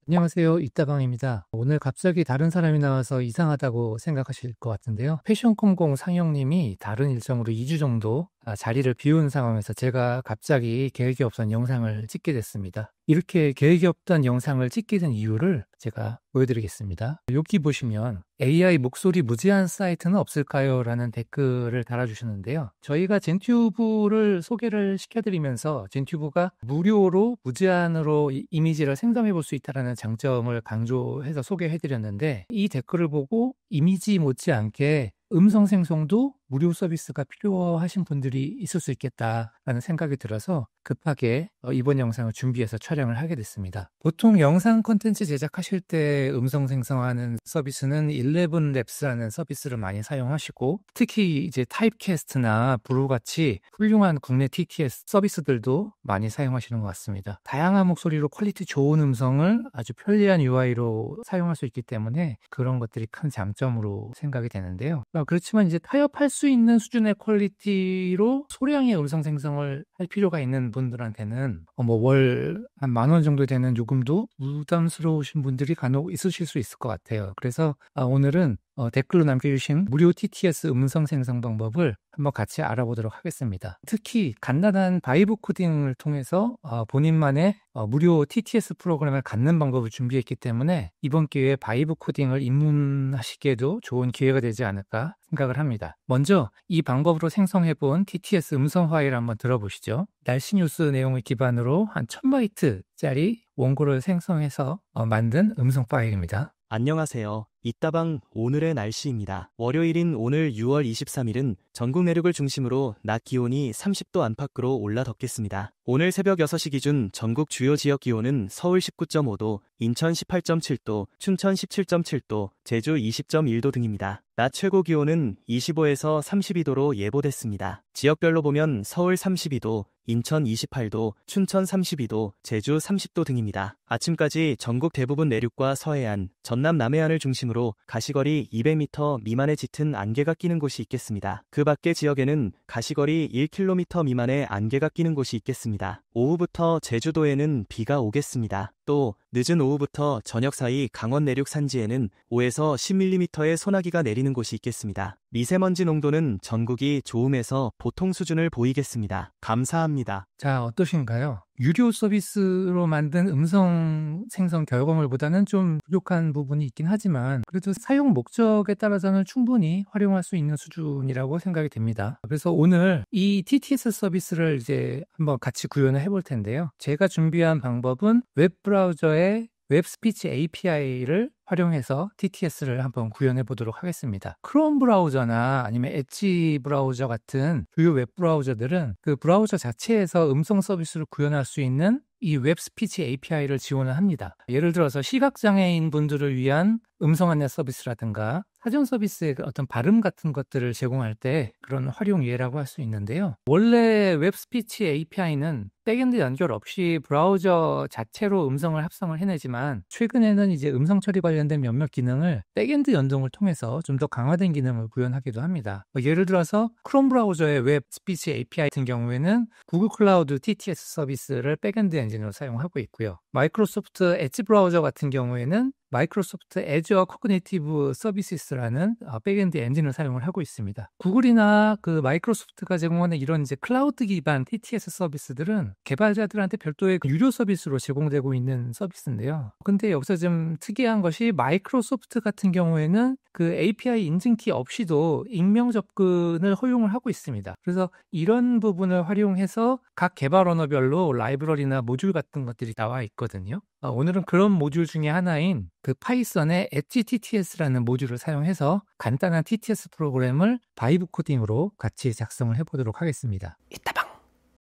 안녕하세요. 이따방입니다. 오늘 갑자기 다른 사람이 나와서 이상하다고 생각하실 것 같은데요. 패션컴공 상영님이 다른 일정으로 2주 정도 자리를 비운 상황에서 제가 갑자기 계획이 없던 영상을 찍게 됐습니다. 이렇게 계획이 없던 영상을 찍게 된 이유를 제가 보여드리겠습니다. 여기 보시면 AI 목소리 무제한 사이트는 없을까요? 라는 댓글을 달아주셨는데요. 저희가 젠튜브를 소개를 시켜드리면서 젠튜브가 무료로 무제한으로 이미지를 생성해 볼 수 있다는 장점을 강조해서 소개해드렸는데 이 댓글을 보고 이미지 못지않게 음성 생성도 무료 서비스가 필요하신 분들이 있을 수 있겠다라는 생각이 들어서 급하게 이번 영상을 준비해서 촬영을 하게 됐습니다. 보통 영상 콘텐츠 제작하실 때 음성 생성하는 서비스는 11랩스라는 서비스를 많이 사용하시고 특히 이제 타입캐스트나 브루 같이 훌륭한 국내 TTS 서비스들도 많이 사용하시는 것 같습니다. 다양한 목소리로 퀄리티 좋은 음성을 아주 편리한 UI로 사용할 수 있기 때문에 그런 것들이 큰 장점으로 생각이 되는데요. 그렇지만 이제 타협할 수 있는 수준의 퀄리티로 소량의 음성 생성을 할 필요가 있는 분들한테는 월 한 10,000원 정도 되는 요금도 부담스러우신 분들이 간혹 있으실 수 있을 것 같아요. 그래서 오늘은 댓글로 남겨주신 무료 TTS 음성 생성 방법을 한번 같이 알아보도록 하겠습니다. 특히 간단한 바이브 코딩을 통해서 본인만의 무료 TTS 프로그램을 갖는 방법을 준비했기 때문에 이번 기회에 바이브 코딩을 입문하시기에도 좋은 기회가 되지 않을까 생각을 합니다. 먼저 이 방법으로 생성해본 TTS 음성 파일을 한번 들어보시죠. 날씨 뉴스 내용을 기반으로 한 1000바이트짜리 원고를 생성해서 만든 음성 파일입니다. 안녕하세요. 이따방 오늘의 날씨입니다. 월요일인 오늘 6월 23일은 전국 내륙을 중심으로 낮 기온이 30도 안팎으로 올라 덥겠습니다. 오늘 새벽 6시 기준 전국 주요 지역 기온은 서울 19.5도, 인천 18.7도, 춘천 17.7도, 제주 20.1도 등입니다. 낮 최고 기온은 25에서 32도로 예보됐습니다. 지역별로 보면 서울 32도, 인천 28도, 춘천 32도, 제주 30도 등입니다. 아침까지 전국 대부분 내륙과 서해안, 전남 남해안을 중심으로 가시거리 200m 미만의 짙은 안개가 끼는 곳이 있겠습니다. 그 밖의 지역에는 가시거리 1km 미만의 안개가 끼는 곳이 있겠습니다. 오후부터 제주도에는 비가 오겠습니다. 또 늦은 오후부터 저녁 사이 강원 내륙 산지에는 5에서 10mm의 소나기가 내리는 곳이 있겠습니다. 미세먼지 농도는 전국이 좋음에서 보통 수준을 보이겠습니다. 감사합니다. 자, 어떠신가요? 유료 서비스로 만든 음성 생성 결과물보다는 좀 부족한 부분이 있긴 하지만 그래도 사용 목적에 따라서는 충분히 활용할 수 있는 수준이라고 생각이 됩니다. 그래서 오늘 이 TTS 서비스를 이제 한번 같이 구현을 해볼 텐데요. 제가 준비한 방법은 웹브라우저의 웹스피치 API를 활용해서 TTS를 한번 구현해 보도록 하겠습니다. 크롬 브라우저나 아니면 엣지 브라우저 같은 주요 웹 브라우저들은 그 브라우저 자체에서 음성 서비스를 구현할 수 있는 이 웹스피치 API를 지원을 합니다. 예를 들어서 시각장애인 분들을 위한 음성 안내 서비스라든가 사전 서비스의 어떤 발음 같은 것들을 제공할 때 그런 활용 예라고 할 수 있는데요. 원래 웹스피치 API는 백엔드 연결 없이 브라우저 자체로 음성을 합성을 해내지만 최근에는 이제 음성 처리 관련된 몇몇 기능을 백엔드 연동을 통해서 좀 더 강화된 기능을 구현하기도 합니다. 예를 들어서 크롬 브라우저의 웹 스피치 API 같은 경우에는 구글 클라우드 TTS 서비스를 백엔드 엔진으로 사용하고 있고요. 마이크로소프트 엣지 브라우저 같은 경우에는 마이크로소프트 애저 코그니티브 서비스라는 백엔드 엔진을 사용을 하고 있습니다. 구글이나 그 마이크로소프트가 제공하는 이런 이제 클라우드 기반 TTS 서비스들은 개발자들한테 별도의 유료 서비스로 제공되고 있는 서비스인데요. 근데 여기서 좀 특이한 것이 마이크로소프트 같은 경우에는 그 API 인증키 없이도 익명 접근을 허용을 하고 있습니다. 그래서 이런 부분을 활용해서 각 개발 언어별로 라이브러리나 모듈 같은 것들이 나와 있거든요. 오늘은 그런 모듈 중에 하나인 그 파이썬의 엣지 TTS라는 모듈을 사용해서 간단한 TTS 프로그램을 바이브 코딩으로 같이 작성을 해보도록 하겠습니다. 이따방!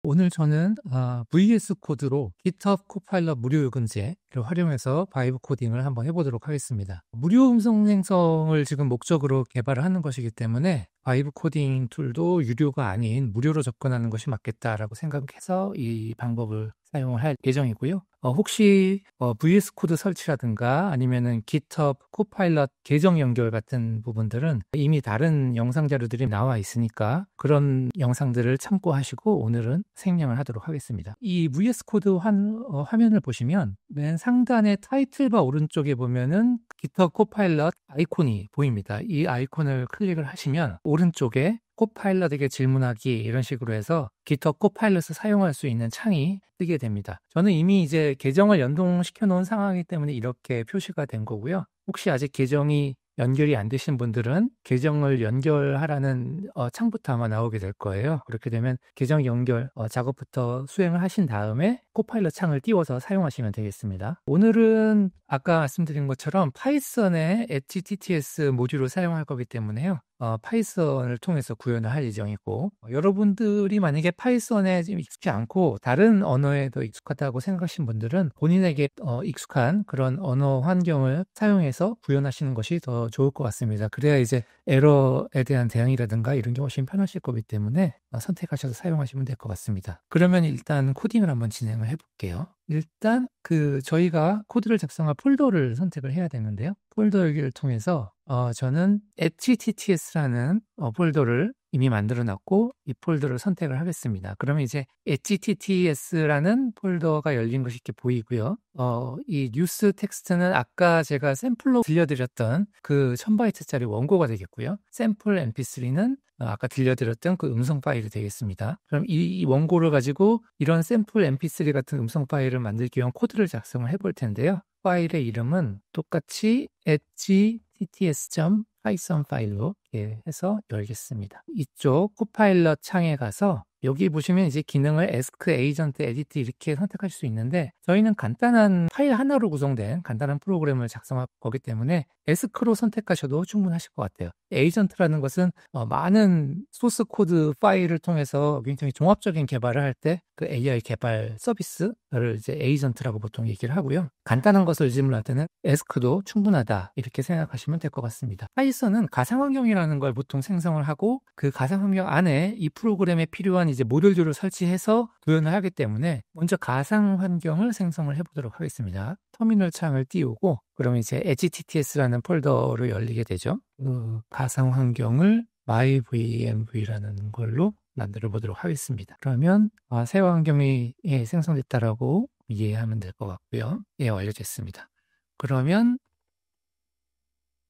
오늘 저는 VS 코드로 GitHub 코파일럿 무료 요금제를 활용해서 바이브 코딩을 한번 해보도록 하겠습니다. 무료 음성 생성을 지금 목적으로 개발을 하는 것이기 때문에 바이브 코딩 툴도 유료가 아닌 무료로 접근하는 것이 맞겠다라고 생각해서 이 방법을 사용을 할 예정이고요. 혹시 VS 코드 설치라든가 아니면은 GitHub 코파일럿 계정 연결 같은 부분들은 이미 다른 영상 자료들이 나와 있으니까 그런 영상들을 참고하시고 오늘은 생략을 하도록 하겠습니다. 이 VS 코드 화면을 보시면 맨 상단의 타이틀바 오른쪽에 보면은 GitHub 코파일럿 아이콘이 보입니다. 이 아이콘을 클릭을 하시면 오른쪽에 코파일럿에게 질문하기 이런 식으로 해서 GitHub 코파일럿을 사용할 수 있는 창이 뜨게 됩니다. 저는 이미 이제 계정을 연동시켜 놓은 상황이기 때문에 이렇게 표시가 된 거고요. 혹시 아직 계정이 연결이 안 되신 분들은 계정을 연결하라는 창부터 아마 나오게 될 거예요. 그렇게 되면 계정 연결 작업부터 수행을 하신 다음에 코파일럿 창을 띄워서 사용하시면 되겠습니다. 오늘은 아까 말씀드린 것처럼 파이썬의 HTTPS 모듈을 사용할 거기 때문에요. 파이썬을 통해서 구현을 할 예정이고 여러분들이 만약에 파이썬에 좀 익숙지 않고 다른 언어에 더 익숙하다고 생각하신 분들은 본인에게 익숙한 그런 언어 환경을 사용해서 구현하시는 것이 더 좋을 것 같습니다. 그래야 이제 에러에 대한 대응이라든가 이런 게 훨씬 편하실 거기 때문에 선택하셔서 사용하시면 될 것 같습니다. 그러면 일단 코딩을 한번 진행을 해볼게요. 일단 저희가 코드를 작성할 폴더를 선택을 해야 되는데요. 폴더 열기를 통해서 저는 HTTPS라는 폴더를 이미 만들어 놨고 이 폴더를 선택을 하겠습니다. 그러면 이제 HTTPS라는 폴더가 열린 것이 이렇게 보이고요. 이 뉴스 텍스트는 아까 제가 샘플로 들려드렸던 그 1000바이트짜리 원고가 되겠고요. 샘플 mp3는 아까 들려드렸던 그 음성 파일이 되겠습니다. 그럼 이 원고를 가지고 이런 샘플 mp3 같은 음성 파일을 만들기 위한 코드를 작성을 해볼 텐데요. 파일의 이름은 똑같이 htts.python 파일로 이렇게 해서 열겠습니다. 이쪽 코파일럿 창에 가서 여기 보시면 이제 기능을 Ask Agent Edit 이렇게 선택하실 수 있는데 저희는 간단한 파일 하나로 구성된 간단한 프로그램을 작성할 거기 때문에 Ask로 선택하셔도 충분하실 것 같아요. 에이전트라는 것은 많은 소스 코드 파일을 통해서 굉장히 종합적인 개발을 할 때 그 AI 개발 서비스를 이제 에이전트라고 보통 얘기를 하고요. 간단한 것을 질문할 때는 Ask도 충분하다 이렇게 생각하시면 될 것 같습니다. 파이썬은 가상환경이라는 걸 보통 생성을 하고 그 가상환경 안에 이 프로그램에 필요한 이제 모듈들을 설치해서 구현을 하기 때문에 먼저 가상환경을 생성을 해보도록 하겠습니다. 터미널 창을 띄우고 그러면 이제 HTTPS라는 폴더로 열리게 되죠. 가상환경을 myVMV라는 걸로 만들어 보도록 하겠습니다. 그러면 새 환경이 생성됐다라고 이해하면 될 것 같고요. 완료됐습니다. 그러면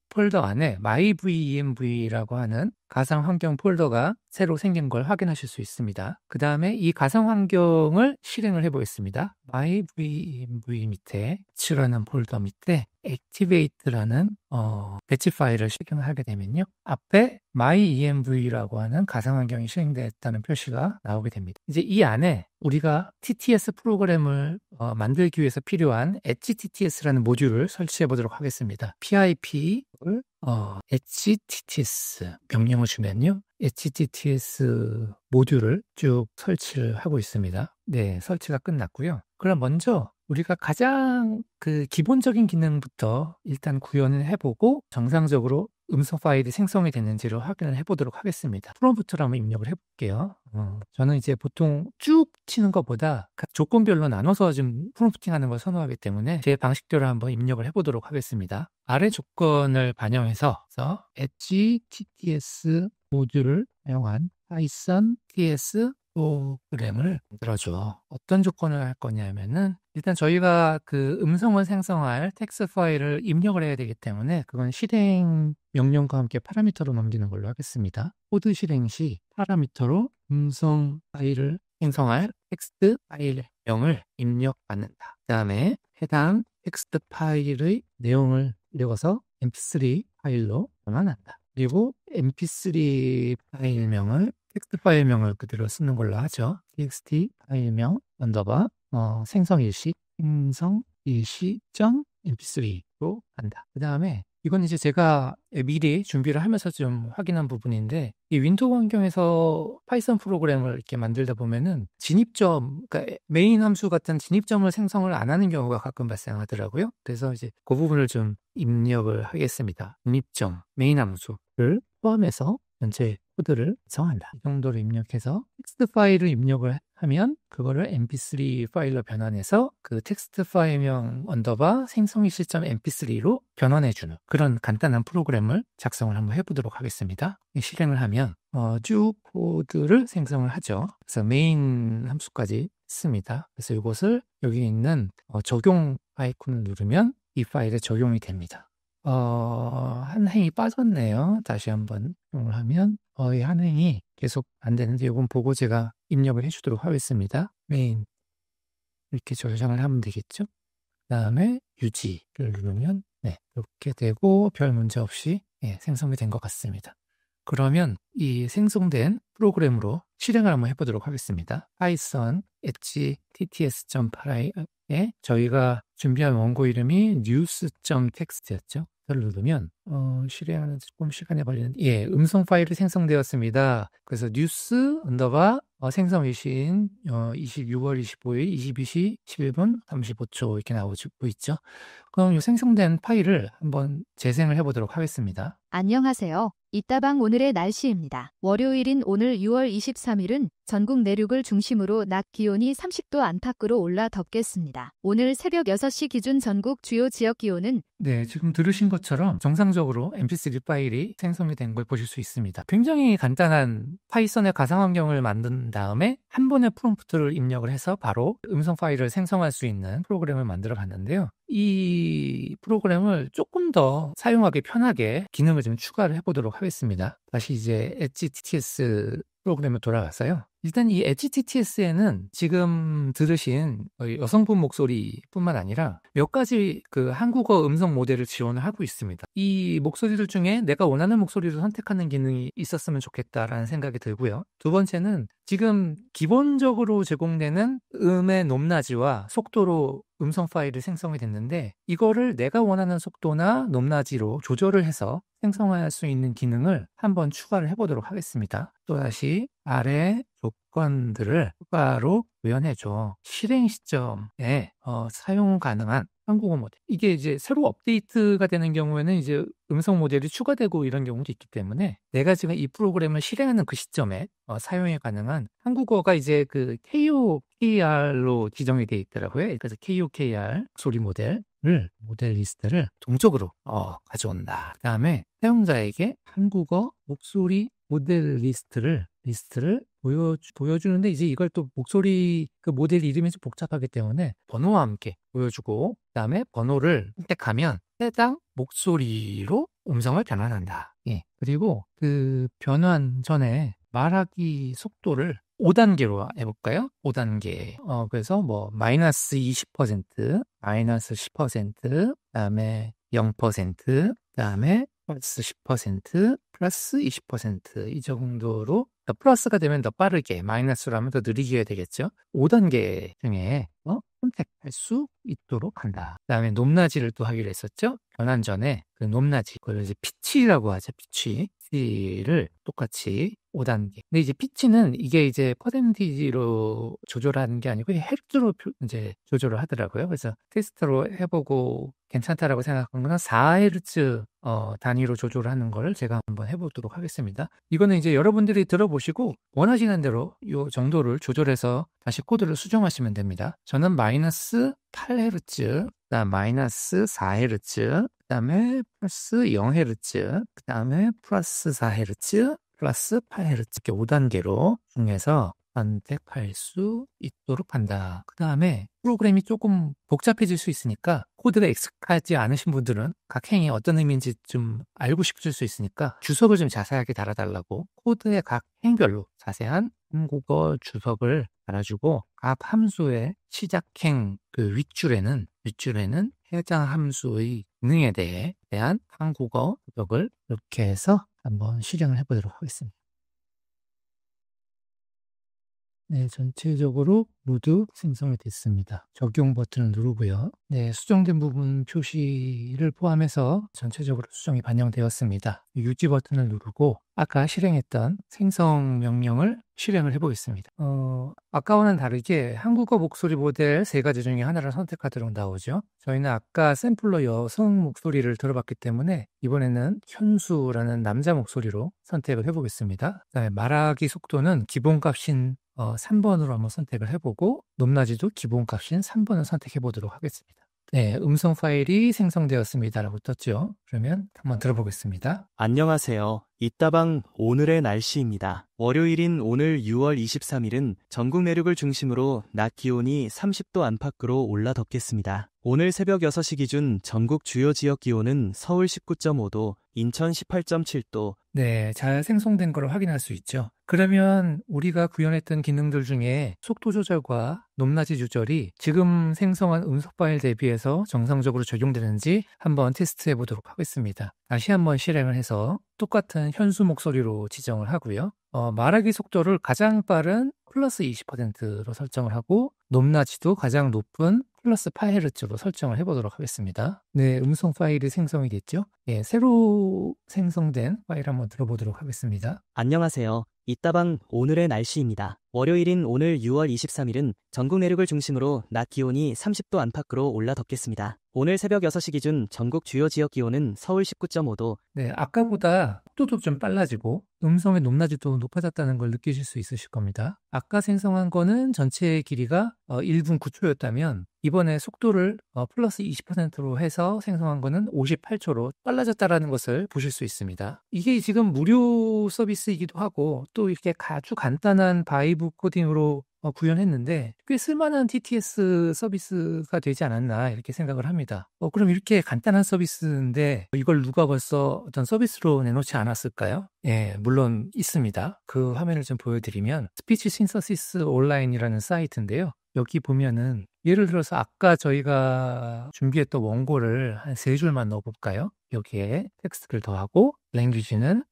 폴더 안에 myVMV라고 하는 가상환경 폴더가 새로 생긴 걸 확인하실 수 있습니다. 그 다음에 이 가상환경을 실행을 해보겠습니다. myVMV 밑에 batch라는 폴더 밑에 activate라는 배치 파일을 실행을 하게 되면요. 앞에 myEMV라고 하는 가상환경이 실행됐다는 표시가 나오게 됩니다. 이제 이 안에 우리가 TTS 프로그램을 만들기 위해서 필요한 HTTPS라는 모듈을 설치해 보도록 하겠습니다. pip을 HTTPS 명령을 주면요. HTTPS 모듈을 쭉 설치를 하고 있습니다. 네, 설치가 끝났고요. 그럼 먼저 우리가 가장 기본적인 기능부터 일단 구현을 해보고 정상적으로 음성 파일이 생성이 됐는지를 확인을 해보도록 하겠습니다. 프롬프트를 한번 입력을 해볼게요. 저는 이제 보통 쭉 치는 것보다 각 조건별로 나눠서 좀 프롬프팅 하는 걸 선호하기 때문에 제 방식대로 한번 입력을 해보도록 하겠습니다. 아래 조건을 반영해서 HTTPS 모듈을 사용한 Python TS 프로그램을 만들어줘. 어떤 조건을 할 거냐면은 일단 저희가 음성을 생성할 텍스트 파일을 입력을 해야 되기 때문에 그건 실행 명령과 함께 파라미터로 넘기는 걸로 하겠습니다. 코드 실행 시 파라미터로 음성 파일을 생성할 텍스트 파일명을 입력받는다. 그 다음에 해당 텍스트 파일의 내용을 읽어서 mp3 파일로 변환한다. 그리고 mp3 파일명을 텍스트 파일명을 그대로 쓰는 걸로 하죠. txt 파일명 언더바 생성 일시.mp3로 한다. 그 다음에 이건 이제 제가 미리 준비를 하면서 좀 확인한 부분인데 이 윈도우 환경에서 파이썬 프로그램을 이렇게 만들다 보면은 진입점, 그러니까 메인 함수 같은 진입점을 생성을 안 하는 경우가 가끔 발생하더라고요. 그래서 이제 그 부분을 좀 입력을 하겠습니다. 진입점, 메인 함수를 포함해서 전체 코드를 정한다. 이 정도로 입력해서 텍스트 파일을 입력을 하면 그거를 mp3 파일로 변환해서 그 텍스트 파일명 언더바 생성이 시점 mp3로 변환해주는 그런 간단한 프로그램을 작성을 한번 해보도록 하겠습니다. 실행을 하면 쭉 코드를 생성을 하죠. 그래서 메인 함수까지 씁니다. 그래서 이것을 여기 있는 적용 아이콘을 누르면 이 파일에 적용이 됩니다. 한 행이 빠졌네요. 다시 한번 적용을 하면 이 한 행이 계속 안 되는데 이건 보고 제가 입력을 해주도록 하겠습니다. 메인 이렇게 저장을 하면 되겠죠. 그 다음에 유지를 누르면 이렇게 되고 별 문제 없이 생성이 된 것 같습니다. 그러면 이 생성된 프로그램으로 실행을 한번 해보도록 하겠습니다. python htts.py에 저희가 준비한 원고 이름이 news.txt였죠. 그걸 누르면 실행하는 조금 시간이 걸리는데 음성 파일이 생성되었습니다. 그래서 news 언더바 생성이신 6월 25일 22시 11분 35초 이렇게 나오고 있죠. 그럼 이 생성된 파일을 한번 재생을 해보도록 하겠습니다. 안녕하세요. 이따방 오늘의 날씨입니다. 월요일인 오늘 6월 23일은 전국 내륙을 중심으로 낮 기온이 30도 안팎으로 올라 덥겠습니다. 오늘 새벽 6시 기준 전국 주요 지역 기온은 지금 들으신 것처럼 정상적으로 mp3 파일이 생성이 된 걸 보실 수 있습니다. 굉장히 간단한 파이썬의 가상환경을 만든 다음에 한 번의 프롬프트를 입력을 해서 바로 음성 파일을 생성할 수 있는 프로그램을 만들어 봤는데요. 이 프로그램을 조금 더 사용하기 편하게 기능을 좀 추가를 해보도록 하겠습니다. 다시 이제 HTTS 프로그램에 돌아가서요. 일단 이 HTTS에는 지금 들으신 여성분 목소리뿐만 아니라 몇 가지 그 한국어 음성 모델을 지원을 하고 있습니다. 이 목소리들 중에 내가 원하는 목소리를 선택하는 기능이 있었으면 좋겠다라는 생각이 들고요. 두 번째는 지금 기본적으로 제공되는 음의 높낮이와 속도로 음성 파일이 생성이 됐는데 이거를 내가 원하는 속도나 높낮이로 조절을 해서 생성할 수 있는 기능을 한번 추가를 해보도록 하겠습니다. 또다시 아래 조건들을 추가로 구현해줘. 실행 시점에 사용 가능한 한국어 모델. 이게 이제 새로 업데이트가 되는 경우에는 이제 음성 모델이 추가되고 이런 경우도 있기 때문에 내가 지금 이 프로그램을 실행하는 그 시점에 사용이 가능한 한국어가 이제 그 KOKR로 지정이 되어 있더라고요. 그래서 KOKR 소리 모델 리스트를 동적으로 가져온다. 그 다음에 사용자에게 한국어 목소리 모델 리스트를 보여주는데 이제 이걸 또 목소리 그 모델 이름이 좀 복잡하기 때문에 번호와 함께 보여주고 그다음에 번호를 선택하면 해당 목소리로 음성을 변환한다. 그리고 그 변환 전에 말하기 속도를 5단계로 해볼까요? 5단계. 그래서 뭐 마이너스 20%, 마이너스 10%, 그다음에 0%, 그다음에 플러스 10%, 플러스 20% 이 정도로 플러스가 되면 더 빠르게, 마이너스로 하면 더 느리게 해야 되겠죠. 5단계 중에 선택할 수 있도록 한다. 그다음에 높낮이를 또 하기로 했었죠. 변환 전에 그 높낮이, 그걸 이제 피치라고 하죠. 피치를 똑같이 5단계. 근데 이제 피치는 이게 이제 퍼센티지로 조절하는 게 아니고 헤르츠로 이제 조절을 하더라고요. 그래서 테스트로 해보고 괜찮다라고 생각한 건 4Hz 단위로 조절하는 걸 제가 한번 해보도록 하겠습니다. 이거는 이제 여러분들이 들어보시고 원하시는 대로 이 정도를 조절해서 다시 코드를 수정하시면 됩니다. 저는 마이너스 8Hz, 그다음 마이너스 4Hz, 그다음에 플러스 0Hz, 그다음에 플러스 4Hz, 플러스 8Hz 이렇게 5단계로 중에서 선택할 수 있도록 한다. 그 다음에 프로그램이 조금 복잡해질 수 있으니까 코드가 익숙하지 않으신 분들은 각 행이 어떤 의미인지 좀 알고 싶으실 수 있으니까 주석을 좀 자세하게 달아달라고 코드의 각 행별로 자세한 한국어 주석을 달아주고 각 함수의 시작행 그 윗줄에는 해당 함수의 기능에 대한 한국어 주석을 이렇게 해서 한번 실행을 해보도록 하겠습니다. 네, 전체적으로 모두 생성이 됐습니다. 적용 버튼을 누르고요. 네, 수정된 부분 표시를 포함해서 전체적으로 수정이 반영되었습니다. 유지 버튼을 누르고 아까 실행했던 생성 명령을 실행을 해보겠습니다. 아까와는 다르게 한국어 목소리 모델 3가지 중에 하나를 선택하도록 나오죠. 저희는 아까 샘플러 여성 목소리를 들어봤기 때문에 이번에는 현수라는 남자 목소리로 선택을 해보겠습니다. 그다음에 말하기 속도는 기본값인 3번으로 한번 선택을 해보고 높낮이도 기본값인 3번을 선택해 보도록 하겠습니다. 네, 음성 파일이 생성되었습니다라고 떴죠. 그러면 한번 들어보겠습니다. 안녕하세요. 이따방 오늘의 날씨입니다. 월요일인 오늘 6월 23일은 전국 내륙을 중심으로 낮 기온이 30도 안팎으로 올라 덥겠습니다. 오늘 새벽 6시 기준 전국 주요 지역 기온은 서울 19.5도, 인천 18.7도. 네, 잘 생성된 걸 확인할 수 있죠. 그러면 우리가 구현했던 기능들 중에 속도 조절과 높낮이 조절이 지금 생성한 음성 파일 대비해서 정상적으로 적용되는지 한번 테스트해 보도록 하겠습니다. 다시 한번 실행을 해서 똑같은 현수 목소리로 지정을 하고요. 말하기 속도를 가장 빠른 플러스 20%로 설정을 하고 높낮이도 가장 높은 플러스 8Hz로 설정을 해보도록 하겠습니다. 네, 음성 파일이 생성이 됐죠? 네, 새로 생성된 파일 한번 들어보도록 하겠습니다. 안녕하세요. 이따방 오늘의 날씨입니다. 월요일인 오늘 6월 23일은 전국 내륙을 중심으로 낮 기온이 30도 안팎으로 올라 덥겠습니다. 오늘 새벽 6시 기준 전국 주요 지역 기온은 서울 19.5도. 네, 아까보다 속도도 좀 빨라지고 음성의 높낮이도 높아졌다는 걸 느끼실 수 있으실 겁니다. 아까 생성한 거는 전체 길이가 1분 9초였다면 이번에 속도를 플러스 20%로 해서 생성한 거는 58초로 빨라졌다는 것을 보실 수 있습니다. 이게 지금 무료 서비스이기도 하고 또 이렇게 아주 간단한 바이브 코딩으로 구현했는데 꽤 쓸만한 TTS 서비스가 되지 않았나 이렇게 생각을 합니다. 그럼 이렇게 간단한 서비스인데 이걸 누가 벌써 어떤 서비스로 내놓지 않았을까요? 예, 물론 있습니다. 그 화면을 좀 보여드리면 스피치 신서시스 온라인이라는 사이트인데요. 여기 보면은 예를 들어서 아까 저희가 준비했던 원고를 한 3줄만 넣어볼까요? 여기에 텍스트를 더하고 랭귀지는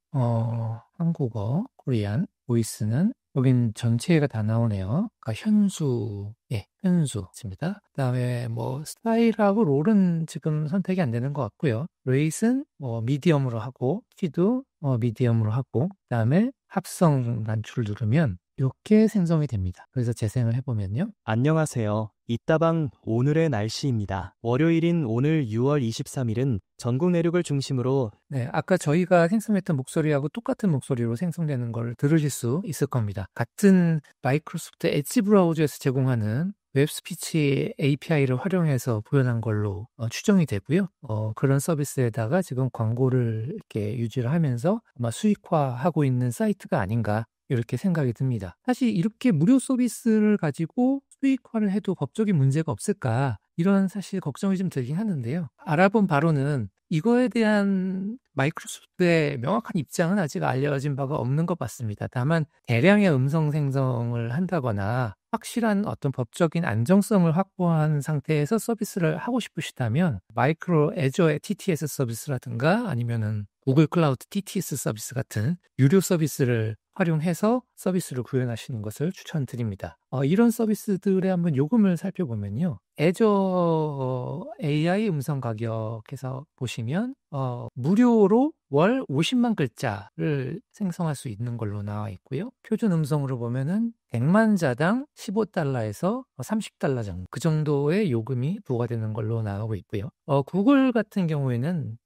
한국어, 코리안, 보이스는 여긴 전체가 다 나오네요. 그러니까 현수, 예, 현수입니다. 그다음에 뭐 스타일하고 롤은 지금 선택이 안 되는 것 같고요. 레이스는 미디엄으로 하고 키도 미디엄으로 하고 그다음에 합성 단추를 누르면 이렇게 생성이 됩니다. 그래서 재생을 해보면요. 안녕하세요. 이따방 오늘의 날씨입니다. 월요일인 오늘 6월 23일은 전국 내륙을 중심으로 네, 아까 저희가 생성했던 목소리하고 똑같은 목소리로 생성되는 걸 들으실 수 있을 겁니다. 같은 마이크로소프트 엣지 브라우저에서 제공하는 웹스피치 API를 활용해서 구현한 걸로 추정이 되고요. 그런 서비스에다가 지금 광고를 이렇게 유지를 하면서 아마 수익화하고 있는 사이트가 아닌가 이렇게 생각이 듭니다. 사실 이렇게 무료 서비스를 가지고 수익화를 해도 법적인 문제가 없을까 이런 사실 걱정이 좀 들긴 하는데요. 알아본 바로는 이거에 대한 마이크로소프트의 명확한 입장은 아직 알려진 바가 없는 것 같습니다. 다만 대량의 음성 생성을 한다거나 확실한 어떤 법적인 안정성을 확보한 상태에서 서비스를 하고 싶으시다면 마이크로 애저의 TTS 서비스라든가 아니면은 구글 클라우드 TTS 서비스 같은 유료 서비스를 활용해서 서비스를 구현하시는 것을 추천드립니다. 이런 서비스들의 한번 요금을 살펴보면요. 애저 AI 음성 가격에서 보시면 무료로 월 50만 글자를 생성할 수 있는 걸로 나와 있고요. 표준 음성으로 보면은 100만 자당 15달러에서 30달러 정도 그 정도의 요금이 부과되는 걸로 나오고 있고요. 구글 같은 경우에는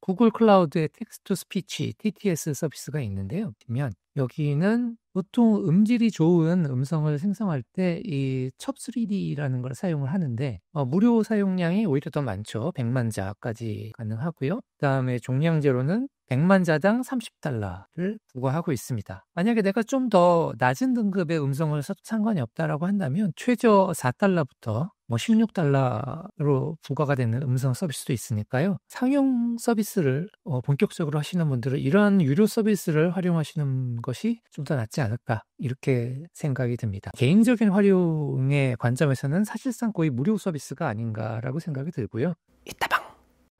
구글 클라우드의 텍스트 투 스피치 TTS 서비스가 있는데요. 보면 여기는 보통 음질이 좋은 음성을 생성할 때 이 첩3D라는 걸 사용을 하는데 무료 사용량이 오히려 더 많죠. 100만 자까지 가능하고요. 그다음에 종량제로는 100만 자당 30달러를 부과하고 있습니다. 만약에 내가 좀 더 낮은 등급의 음성을 써도 상관이 없다라고 한다면 최저 4달러부터 16달러로 부과가 되는 음성 서비스도 있으니까요. 상용 서비스를 본격적으로 하시는 분들은 이러한 유료 서비스를 활용하시는 것이 좀 더 낫지 않을까 이렇게 생각이 듭니다. 개인적인 활용의 관점에서는 사실상 거의 무료 서비스가 아닌가라고 생각이 들고요. 이따방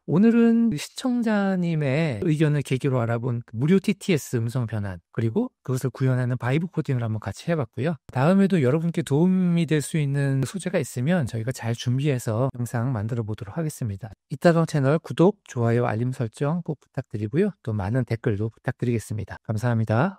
오늘은 시청자님의 의견을 계기로 알아본 무료 TTS 음성 변환, 그리고 그것을 구현하는 바이브 코딩을 한번 같이 해봤고요. 다음에도 여러분께 도움이 될 수 있는 소재가 있으면 저희가 잘 준비해서 영상 만들어 보도록 하겠습니다. 이따방 채널 구독, 좋아요, 알림 설정 꼭 부탁드리고요. 또 많은 댓글도 부탁드리겠습니다. 감사합니다.